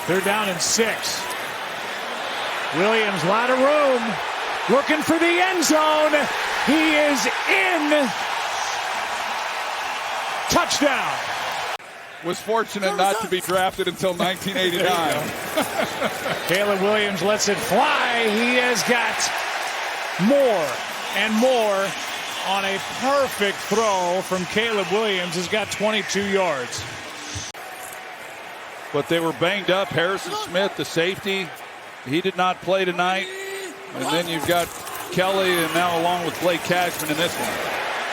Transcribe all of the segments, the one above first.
They're down and 6. Williams, a lot of room. Looking for the end zone. He is in. Touchdown. Was fortunate not to be drafted until 1989. Caleb Williams lets it fly. He has got more and more on a perfect throw from Caleb Williams. He's got 22 yards. But they were banged up. Harrison Smith, the safety, he did not play tonight. And then you've got Kelly and now along with Blake Cashman in this one.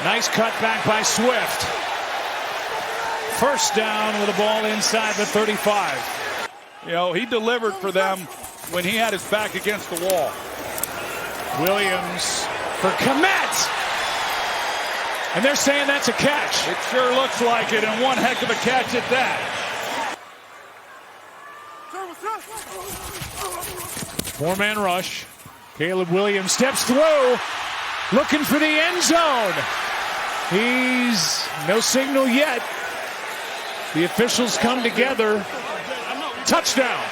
Nice cut back by Swift. First down with the ball inside the 35. You know, he delivered for them when he had his back against the wall. Williams for Komet. And they're saying that's a catch. It sure looks like it, and one heck of a catch at that. Four-man rush. Caleb Williams steps through, looking for the end zone. He's no signal yet. The officials come together. Touchdown.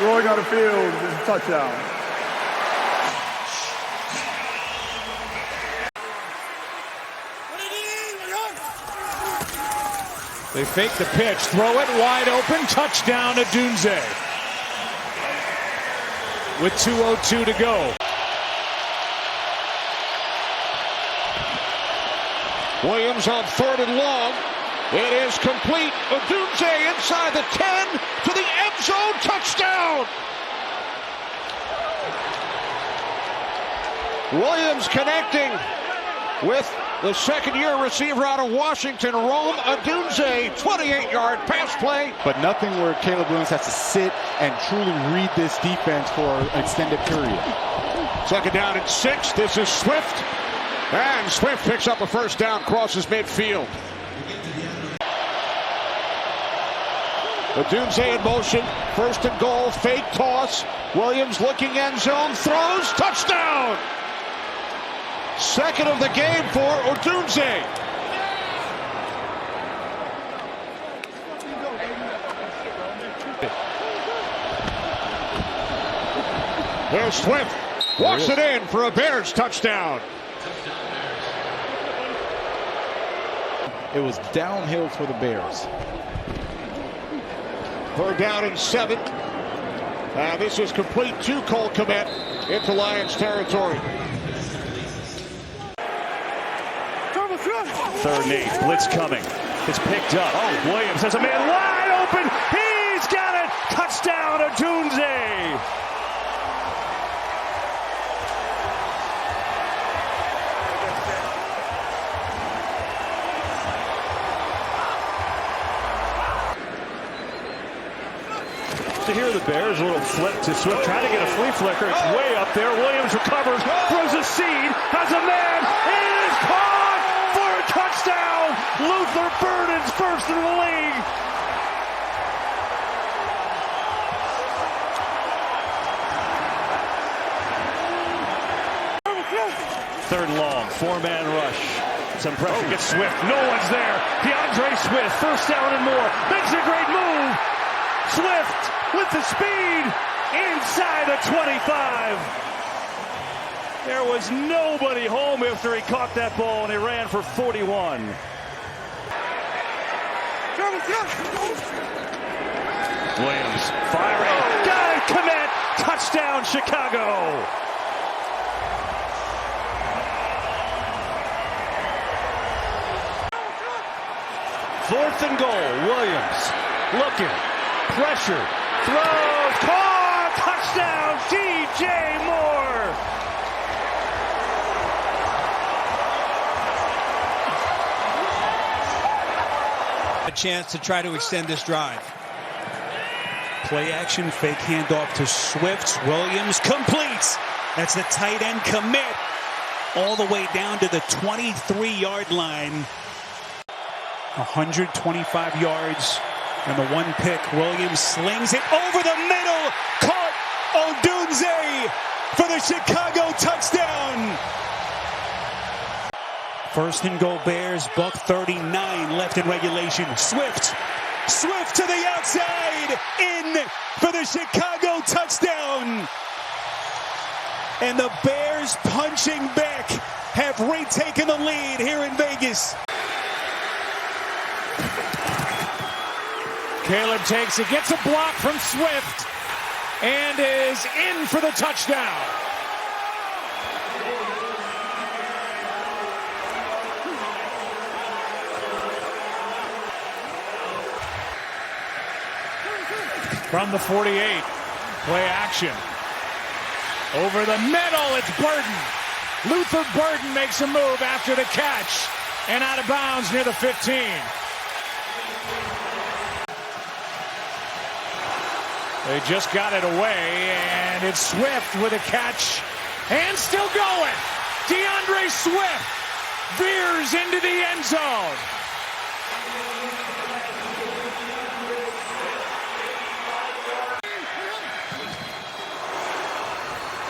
Rolling on the field, it's a touchdown. They fake the pitch, throw it wide open, touchdown to Dunze. With 2:02 to go. Williams on 3rd and long. It is complete. Dunze inside the 10 to the end zone. Touchdown. Williams connecting with the second-year receiver out of Washington, Rome Odunze, 28-yard pass play. But nothing where Caleb Williams has to sit and truly read this defense for an extended period. 2nd down and 6. This is Swift. And Swift picks up a first down, crosses midfield. Odunze in motion. 1st and goal, fake toss. Williams looking end zone, throws, touchdown! 2nd of the game for Odunze. There's Swift. Walks it in for a Bears touchdown. It was downhill for the Bears. 3rd down and 7. This is complete to Cole Komet into Lions territory. 3rd and 8, blitz coming. It's picked up. Oh, Williams has a man wide open. He's got it. Touchdown to Dunze. To hear the Bears, a little flip to Swift, trying to get a flea flicker. It's way up there. Williams recovers, throws a seed, has a man. It is caught for a touchdown. Luther Burden's first in the league. Third and long, 4-man rush. Some pressure gets Swift. No one's there. DeAndre Swift, first down and more. Makes a great move. Swift with the speed inside the 25. There was nobody home after he caught that ball, and he ran for 41. Williams firing. Got it, Komet. Touchdown, Chicago. Fourth and goal. Williams looking. Pressure, throws, caught, touchdown, DJ Moore. A chance to try to extend this drive. Play action, fake handoff to Swift. Williams completes. That's the tight end commit. All the way down to the 23-yard line. 125 yards. And the one pick, Williams slings it over the middle. Caught Odunze for the Chicago touchdown. First and goal Bears, buck 39 left in regulation. Swift to the outside, in for the Chicago touchdown. And the Bears, punching back, have retaken the lead here in Vegas. Caleb takes it, gets a block from Swift, and is in for the touchdown. From the 48, play action. Over the middle, it's Burden. Luther Burden makes a move after the catch, and out of bounds near the 15. They just got it away, and it's Swift with a catch, and still going. DeAndre Swift veers into the end zone.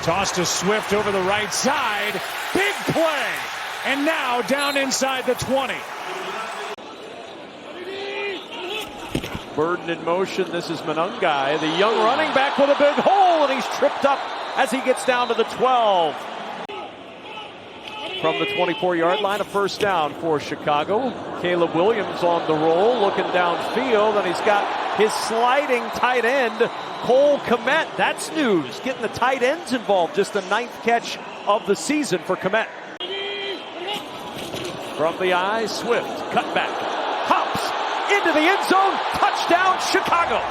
Toss to Swift over the right side. Big play. And now down inside the 20. Burden in motion. This is Manungai, the young running back with a big hole, and he's tripped up as he gets down to the 12. From the 24-yard line, a first down for Chicago. Caleb Williams on the roll, looking downfield, and he's got his sliding tight end, Cole Kmet. That's news, getting the tight ends involved. Just the 9th catch of the season for Kmet. From the eye, Swift, cut back, hops into the end zone, touchdown Chicago.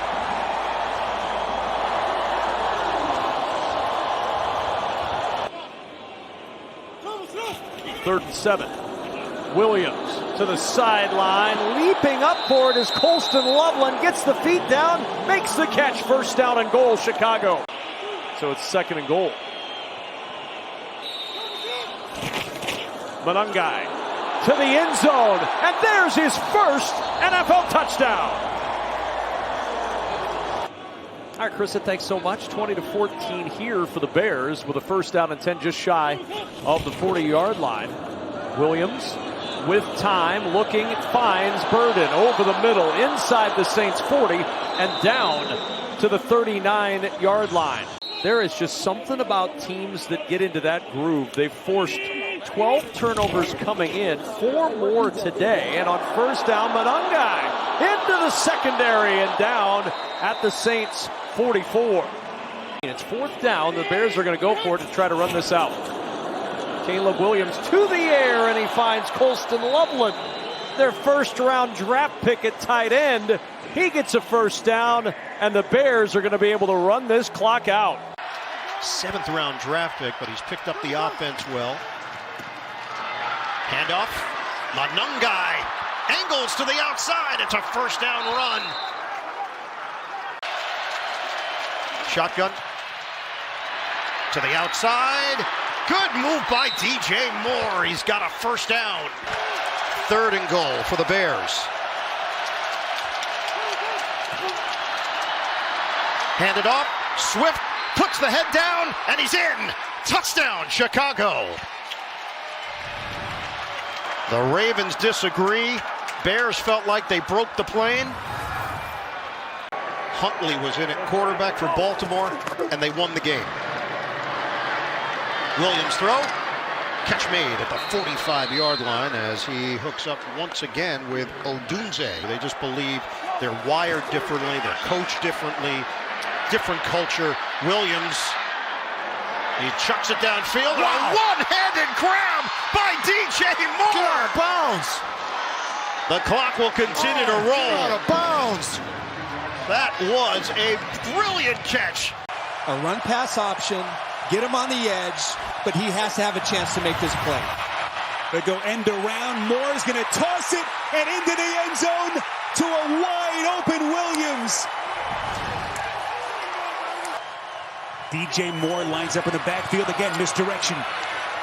Third and 7. Williams to the sideline, leaping up for it as Colston Loveland gets the feet down, makes the catch, first down and goal, Chicago. So it's 2nd and goal. Manungai to the end zone, and there's his first NFL touchdown. All right, Chris, thanks so much. 20-14 here for the Bears with a first down and 10 just shy of the 40-yard line. Williams with time, looking, finds Burden over the middle, inside the Saints 40, and down to the 39-yard line. There is just something about teams that get into that groove. They've forced 12 turnovers coming in, 4 more today, and on first down, Manungai into the secondary and down at the Saints 44. It's 4th down. The Bears are going to go for it to try to run this out. Caleb Williams to the air, and he finds Colston Loveland, their first-round draft pick at tight end. He gets a first down, and the Bears are going to be able to run this clock out. 7th-round draft pick, but he's picked up the offense well. Handoff. Manungai angles to the outside. It's a first down run. Shotgun to the outside. Good move by DJ Moore. He's got a first down. 3rd and goal for the Bears. Handed off. Swift puts the head down, and he's in. Touchdown, Chicago. The Ravens disagree. Bears felt like they broke the plane. Huntley was in at quarterback for Baltimore, and they won the game. Williams throw. Catch made at the 45-yard line as he hooks up once again with Odunze. They just believe they're wired differently, they're coached differently, different culture. Williams, he chucks it downfield. Wow. A one-handed grab by DJ Moore. Get out of bounds. The clock will continue to roll. Get out of bounds. That was a brilliant catch. A run-pass option, get him on the edge, but he has to have a chance to make this play. They go end around. Moore's going to toss it and into the end zone to a wide-open Williams. DJ Moore lines up in the backfield again, misdirection.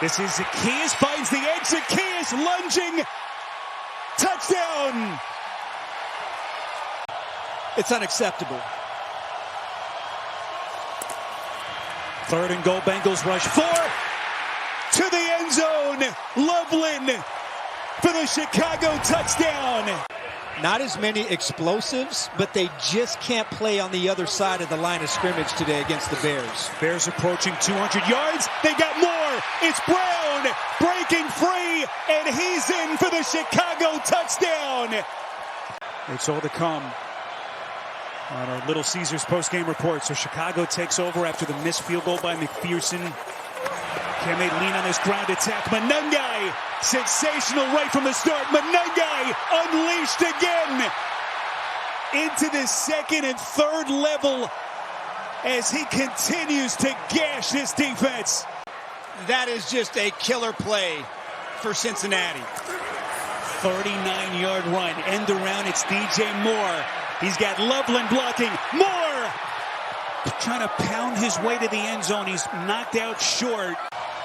This is Zacchaeus, finds the edge. Zacchaeus lunging. Touchdown! It's unacceptable. 3rd and goal, Bengals rush 4 to the end zone. Loveland for the Chicago touchdown. Not as many explosives, but they just can't play on the other side of the line of scrimmage today against the Bears. Bears approaching 200 yards. They got more. It's Brown breaking free, and he's in for the Chicago touchdown. It's all to come on our Little Caesars post-game report. So Chicago takes over after the missed field goal by McPherson. Can they lean on this ground attack? Manungai, sensational right from the start. Manungai unleashed again into the second and third level as he continues to gash this defense. That is just a killer play for Cincinnati. 39-yard run, end around. It's DJ Moore. He's got Loveland blocking. Moore trying to pound his way to the end zone. He's knocked out short.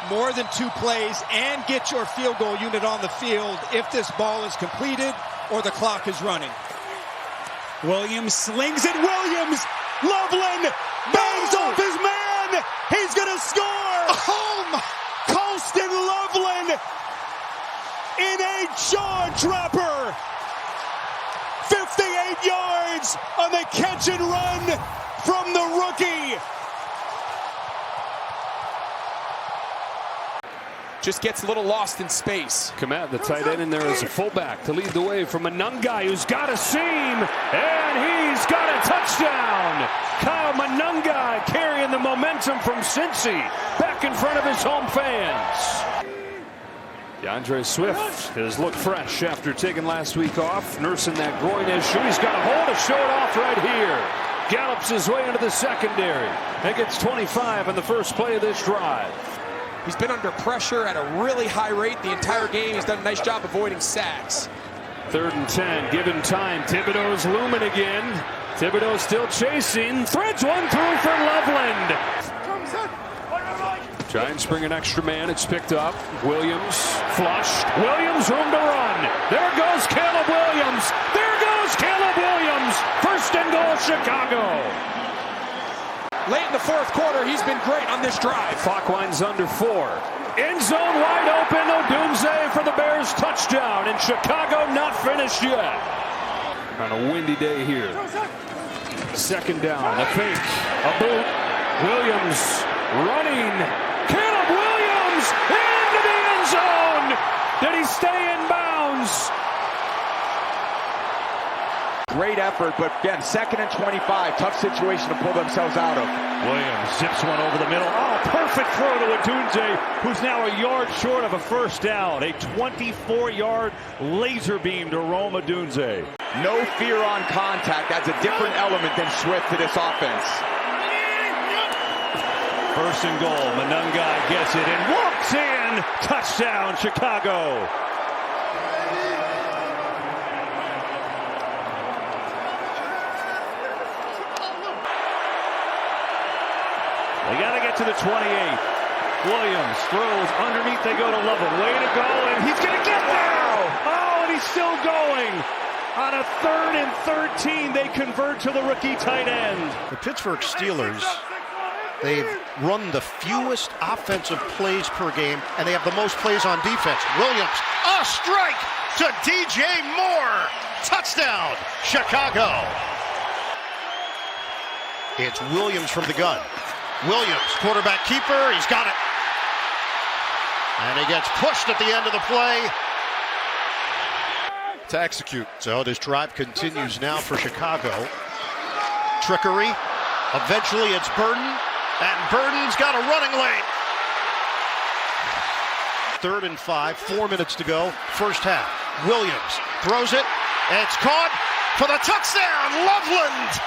More than 2 plays and get your field goal unit on the field if this ball is completed or the clock is running. Williams slings it. Williams, Loveland bangs off his man. He's going to score. Home. Colston Loveland in a jaw-dropper. 58 yards on the catch and run from the rookie. Just gets a little lost in space. Komet, the tight end, in there as a fullback to lead the way from Manungai, who's got a seam, and he's got a touchdown. Kyle Manungai carrying the momentum from Cincy back in front of his home fans. DeAndre Swift has looked fresh after taking last week off, nursing that groin issue. He's got a hole to show it off right here. Gallops his way into the secondary and gets 25 in the first play of this drive. He's been under pressure at a really high rate the entire game. He's done a nice job avoiding sacks. 3rd and 10, given time. Thibodeau's looming again. Thibodeau still chasing. Threads one through for Loveland. Giants bring an extra man. It's picked up. Williams flushed. Williams room to run. There goes Caleb Williams. There goes Caleb Williams. 1st and goal, Chicago. Late in the 4th quarter, he's been great on this drive. Clock winds under 4. End zone wide open. Odunze for the Bears touchdown. And Chicago not finished yet. On a windy day here. 2nd down. A fake. A boot. Williams running. Caleb Williams into the end zone. Did he stay in bounds? Great effort, but again, 2nd and 25. Tough situation to pull themselves out of. Williams zips one over the middle. Oh, perfect throw to Odunze, who's now a yard short of a 1st down. A 24-yard laser beam to Rome Odunze. No fear on contact. That's a different element than Swift to this offense. 1st and goal. Manungai gets it and walks in. Touchdown, Chicago. They got to get to the 28. Williams throws underneath. They go to Loveland. Way to go, and he's going to get there. Oh, and he's still going. On a 3rd and 13, they convert to the rookie tight end. The Pittsburgh Steelers, they've run the fewest offensive plays per game, and they have the most plays on defense. Williams, a strike to DJ Moore. Touchdown, Chicago. It's Williams from the gun. Williams, quarterback keeper, he's got it. And he gets pushed at the end of the play to execute. So this drive continues now for Chicago. Trickery. Eventually it's Burden, and Burden's got a running lane. 3rd and 5, 4 minutes to go, 1st half. Williams throws it, and it's caught for the touchdown. Loveland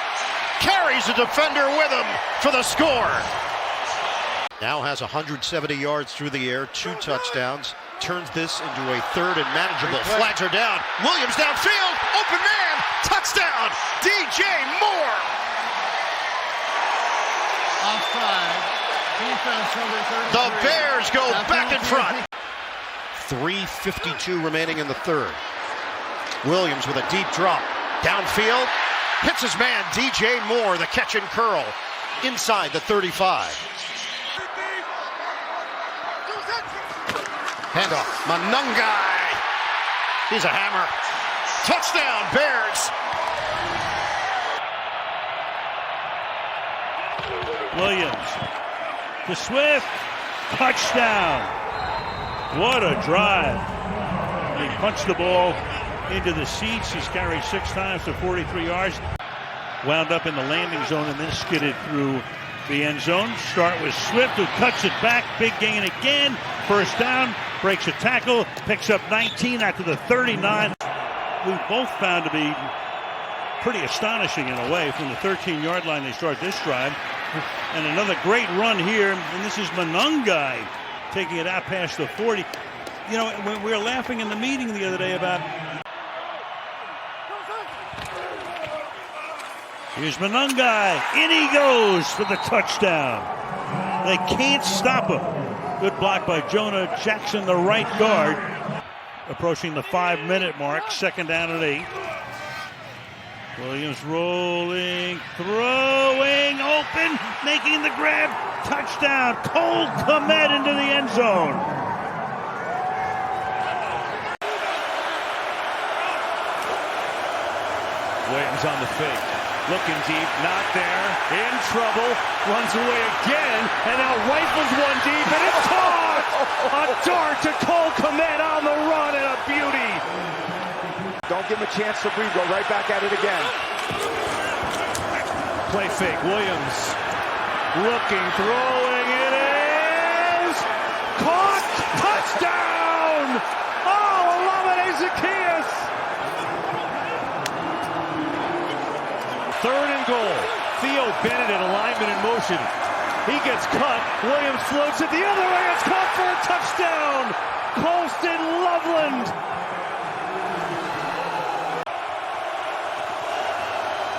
carries a defender with him for the score. Now has 170 yards through the air, 2 touchdowns. Turns this into a 3rd and manageable. Flags are down. Williams downfield. Open man. Touchdown. DJ Moore. Offside. Defense number 33. The Bears go back in front. 3:52 remaining in the 3rd. Williams with a deep drop. Downfield. Hits his man, DJ Moore, the catch and curl. Inside the 35. Handoff. Manungai. He's a hammer. Touchdown, Bears. Williams to Swift. Touchdown. What a drive. He punched the ball into the seats. He's carried 6 times for 43 yards. Wound up in the landing zone and then skidded through the end zone. Start with Swift, who cuts it back. Big gain again. First down. Breaks a tackle. Picks up 19 after the 39. We both found to be pretty astonishing in a way. From the 13-yard line, they start this drive. And another great run here. And this is Monungai taking it out past the 40. You know, when we were laughing in the meeting the other day about... Here's Monungai. In he goes for the touchdown. They can't stop him. Good block by Jonah Jackson, the right guard. Approaching the 5-minute mark. 2nd down and 8. Williams rolling, throwing, open, making the grab. Touchdown. Cole Kmet into the end zone. Williams on the fake. Looking deep, not there, in trouble, runs away again, and now rifles one deep, and it's caught! A dart to Cole Kmet on the run, and a beauty! Don't give him a chance to breathe, go right back at it again. Play fake, Williams, looking, throwing, it is! Caught! Touchdown! Oh, Olamide Zaccheaus! 3rd and goal. Theo Bennett in alignment in motion. He gets cut. Williams floats it the other way. It's caught for a touchdown. Colston Loveland.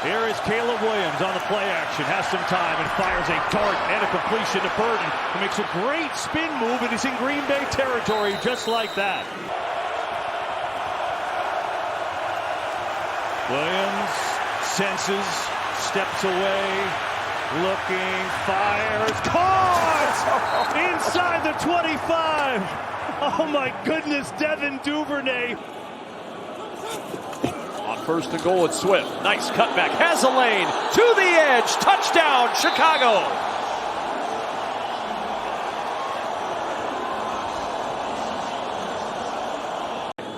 Here is Caleb Williams on the play action. Has some time and fires a dart and a completion to Burton, who makes a great spin move and is in Green Bay territory just like that. Williams senses, steps away, looking, fires, caught! Inside the 25! Oh my goodness, Devin Duvernay. On 1st and goal, it's Swift. Nice cutback, has a lane, to the edge, touchdown, Chicago!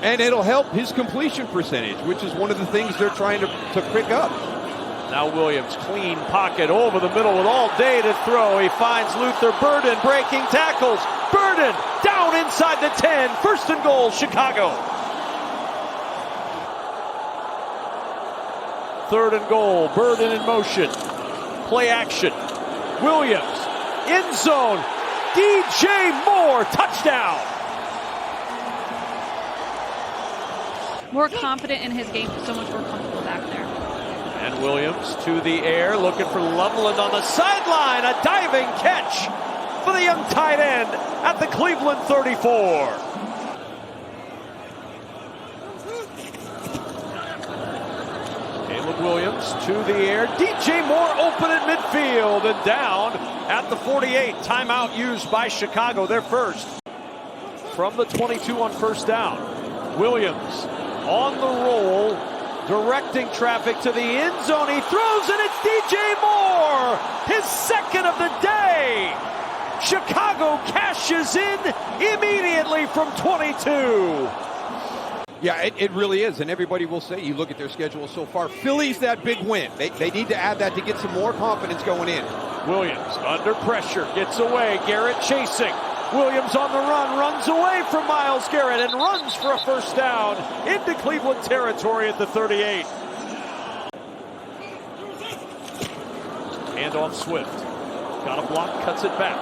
And it'll help his completion percentage, which is one of the things they're trying to pick up. Now Williams, clean pocket over the middle with all day to throw. He finds Luther Burden breaking tackles. Burden down inside the 10. 1st and goal, Chicago. 3rd and goal, Burden in motion. Play action. Williams, end zone. DJ Moore, touchdown. More confident in his game, so much more comfortable back there. And Williams to the air, looking for Loveland on the sideline. A diving catch for the young tight end at the Cleveland 34. Caleb Williams to the air. DJ Moore open at midfield and down at the 48. Timeout used by Chicago, their first. From the 22 on 1st down. Williams on the roll, directing traffic to the end zone. He throws and it's DJ Moore, his 2nd of the day. Chicago cashes in immediately from 22. Yeah, it really is, and everybody will say, you look at their schedule so far, Philly's that big win. They need to add that to get some more confidence going in. Williams under pressure, gets away, Garrett chasing. Williams on the run, runs away from Myles Garrett and runs for a 1st down into Cleveland territory at the 38. Hand off Swift. Got a block, cuts it back.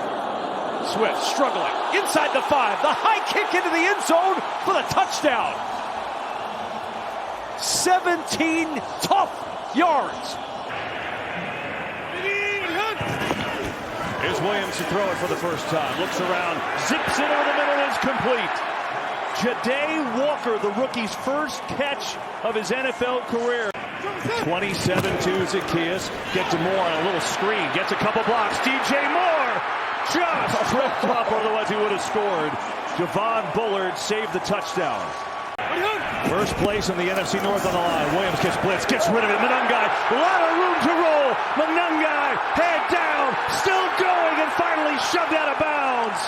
Swift struggling inside the 5. The high kick into the end zone for the touchdown. 17 tough yards. Here's Williams to throw it for the first time. Looks around, zips it over the middle, and it's complete. Ja'Day Walker, the rookie's first catch of his NFL career. 27-2 Zaccheaus. Get to Moore on a little screen. Gets a couple blocks. DJ Moore just tripped up, otherwise he would have scored. Javon Bullard saved the touchdown. First place in the NFC North on the line. Williams gets blitz, gets rid of it. Monungai, a lot of room to roll. Monungai, head down, still going, and finally shoved out of bounds.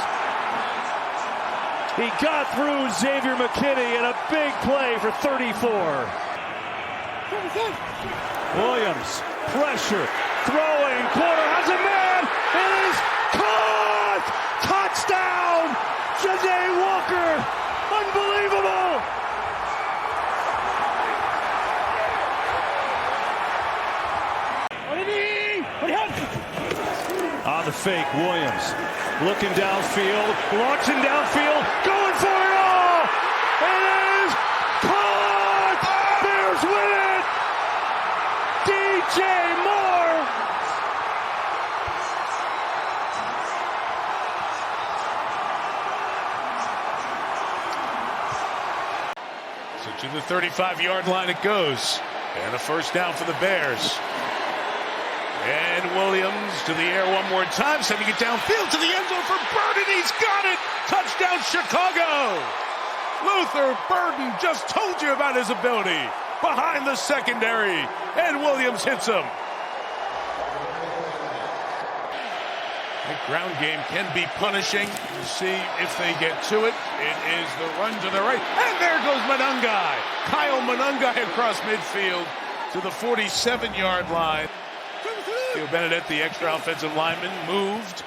He got through Xavier McKinney in a big play for 34. Williams, pressure, throwing, corner, has a man. It is caught! Touchdown! Janae Walker! Unbelievable! On the fake, Williams looking downfield, launching downfield, going for it all! It is caught! Bears win it! DJ Moore! So to the 35-yard line it goes. And a first down for the Bears. And Williams to the air one more time, sending it downfield to the end zone for Burden. He's got it! Touchdown, Chicago! Luther Burden just told you about his ability. Behind the secondary, and Williams hits him. The ground game can be punishing. We'll see if they get to it. It is the run to the right, and there goes Monungai. Kyle Monungai across midfield to the 47-yard line. Theo Benedett, the extra offensive lineman, moved.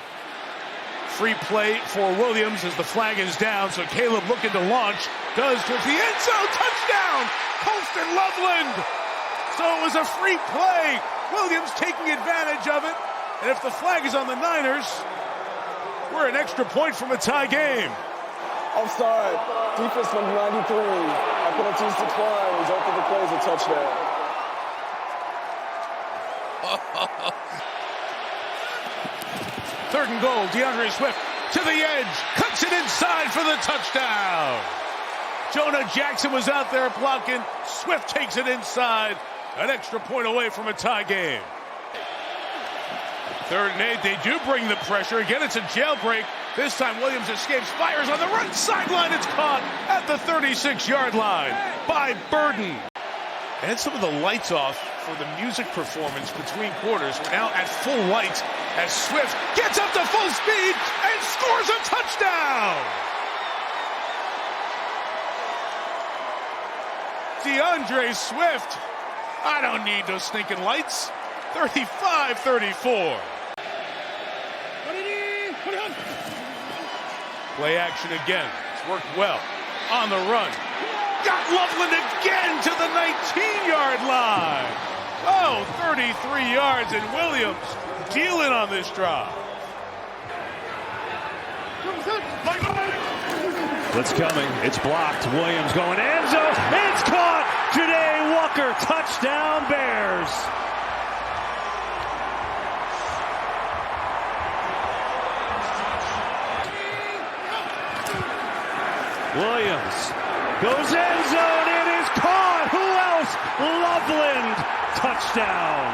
Free play for Williams as the flag is down, so Caleb looking to launch, goes towards the end zone, touchdown, Colston Loveland. So it was a free play, Williams taking advantage of it, and if the flag is on the Niners, we're an extra point from a tie game. Offside, defense number 93, penalties decline, result of the play is a touchdown. Third and goal, DeAndre Swift to the edge, cuts it inside for the touchdown. Jonah Jackson was out there blocking. Swift takes it inside. An extra point away from a tie game. 3rd and 8, they do bring the pressure. Again, it's a jailbreak. This time Williams escapes, fires on the right sideline. It's caught at the 36-yard line by Burden. And some of the lights off for the music performance between quarters. We're now at full lights as Swift gets up to full speed and scores a touchdown. DeAndre Swift. I don't need those stinking lights. 35-34. Play action again. It's worked well. On the run. Got Loveland again to the 19-yard line. Oh, 33 yards, and Williams dealing on this drive. Blitz coming. It's blocked. Williams going end zone. It's caught. Janae Walker. Touchdown, Bears. Williams goes end zone. It is caught. Who else? Loveland. Touchdown.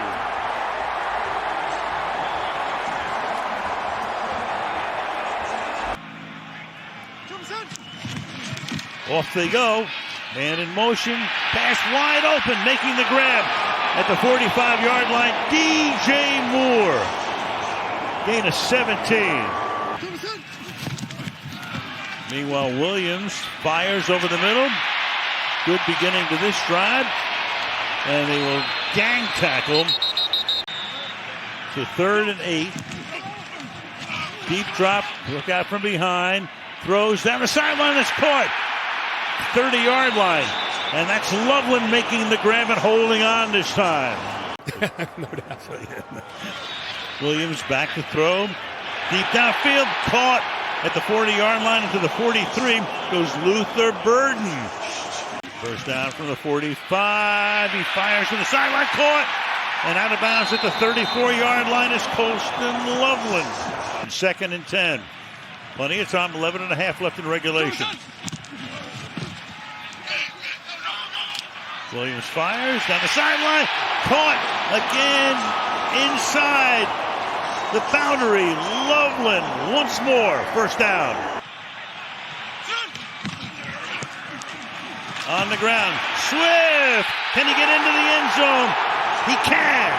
Off they go. Man in motion. Pass wide open. Making the grab at the 45-yard line. DJ Moore. Gain of 17. Meanwhile, Williams fires over the middle. Good beginning to this drive. And they will gang tackle to 3rd and 8. Deep drop. Look out from behind. Throws down the sideline. It's caught. 30-yard line. And that's Loveland making the grab and holding on this time. No doubt. Williams back to throw. Deep downfield. Caught at the 40-yard line into the 43 goes Luther Burden. First down from the 45. He fires from the sideline. Caught. And out of bounds at the 34-yard line is Colston Loveland. 2nd and 10. Plenty of time. 11 and a half left in regulation. Williams fires down the sideline. Caught again inside the boundary. Loveland once more. First down. on the ground. Swift! Can he get into the end zone? He can!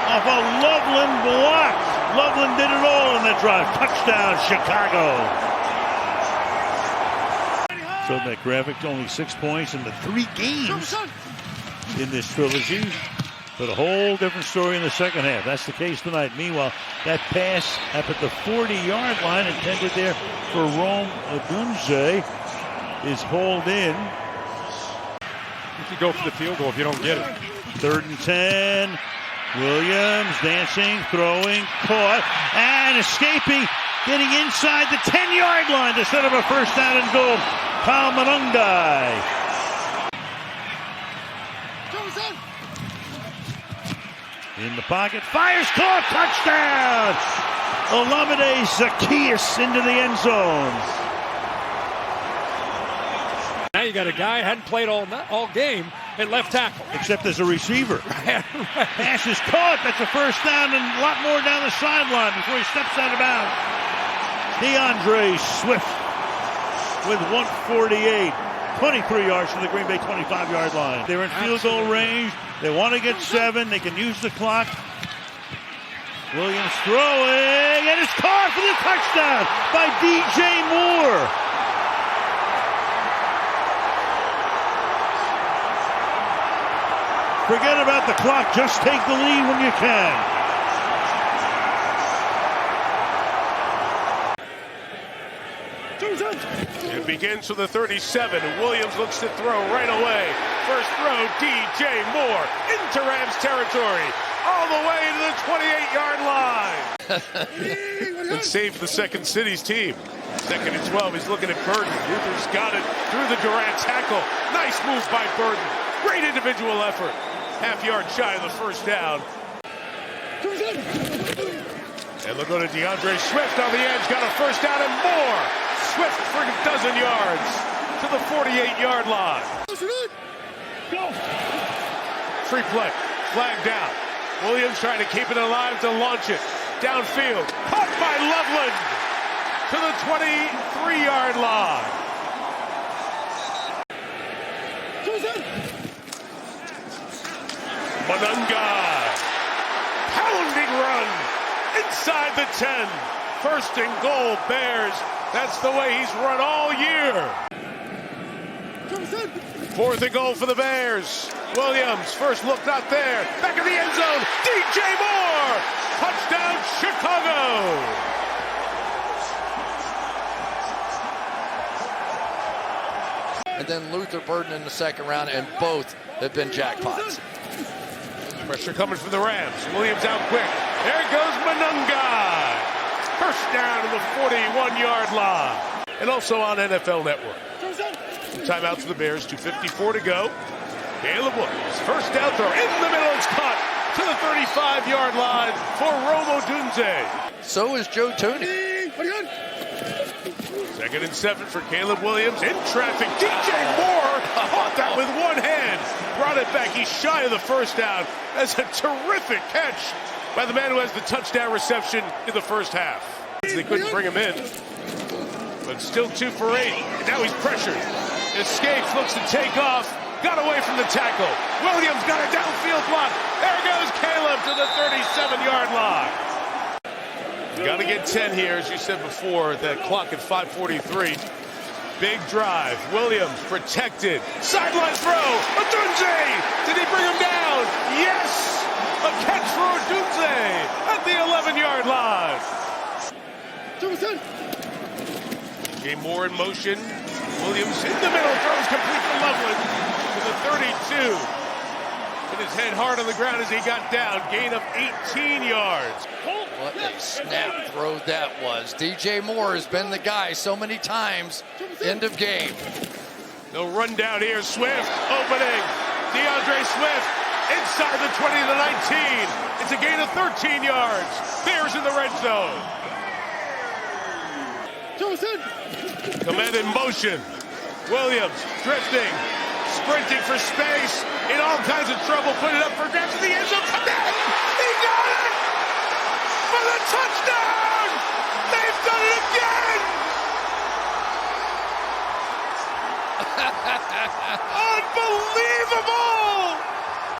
Off a Loveland block. Loveland did it all in that drive. Touchdown, Chicago. So that graphic, only 6 points in the 3 games in this trilogy. But a whole different story in the second half. That's the case tonight. Meanwhile, that pass up at the 40-yard line intended there for Rome Odunze is hauled in. You could go for the field goal if you don't get it. 3rd and 10. Williams dancing, throwing, caught, and escaping, getting inside the 10-yard line to set up a first down and goal. Kyle Manungai. In the pocket, fires, caught, touchdown! Olamide Zacchaeus into the end zone. Now you got a guy hadn't played all game at left tackle. Except as a receiver. Pass is caught. That's a first down and a lot more down the sideline before he steps out of bounds. DeAndre Swift with 148. 23 yards to the Green Bay 25-yard line. They're in field goal range. They want to get 7. They can use the clock. Williams throwing, and it's caught for the touchdown by DJ Moore. Forget about the clock. Just take the lead when you can. It begins with the 37. Williams looks to throw right away. First throw, DJ Moore into Rams territory. All the way to the 28-yard line. Good save for the Second City's team. 2nd and 12. He's looking at Burton. Luther's got it through the Durant tackle. Nice move by Burton. Great individual effort. Half-yard shy of the first down. And they'll go to DeAndre Swift on the edge. Got a first down and more. Swift for a dozen yards to the 48-yard line. Free play. Flag down. Williams trying to keep it alive to launch it. Downfield. Caught by Loveland to the 23-yard line. Manungai. Pounding run inside the 10. 1st and goal, Bears. That's the way he's run all year. 4th and goal for the Bears. Williams, first look not there. Back in the end zone. DJ Moore. Touchdown, Chicago. And then Luther Burton in the second round, and both have been jackpots. Pressure coming from the Rams. Williams out quick. There goes Manungai. First down to the 41-yard line. And also on NFL Network. Timeout for the Bears, 2:54 to go. Caleb Williams, first down throw in the middle. It's caught to the 35-yard line for Rome Odunze. So is Joe Tooney. 2nd and 7 for Caleb Williams. In traffic, DJ Moore caught that with one hand. Brought it back. He's shy of the first down. That's a terrific catch by the man who has the touchdown reception in the first half. They couldn't bring him in, but still 2 for 8. And now he's pressured. Escapes, looks to take off. Got away from the tackle. Williams got a downfield block. There goes Caleb to the 37-yard line. You got to get 10 here, as you said before. That clock at 5:43. Big drive. Williams protected. Sideline throw. Odunze. Did he bring him down? Yes. A catch for Odunze at the 11-yard line. Game Moore in motion. Williams in the middle. Throws complete to Loveland to the 32. Hit his head hard on the ground as he got down. Gain of 18 yards. What a snap throw that was. DJ Moore has been the guy so many times. End of game. No run down here. Swift opening. DeAndre Swift inside the 20 to the 19. It's a gain of 13 yards. Bears in the red zone. Command in motion. Williams drifting, sprinting for space, in all kinds of trouble. Put it up for grabs in the end zone. Command! He got it! For the touchdown! They've done it again!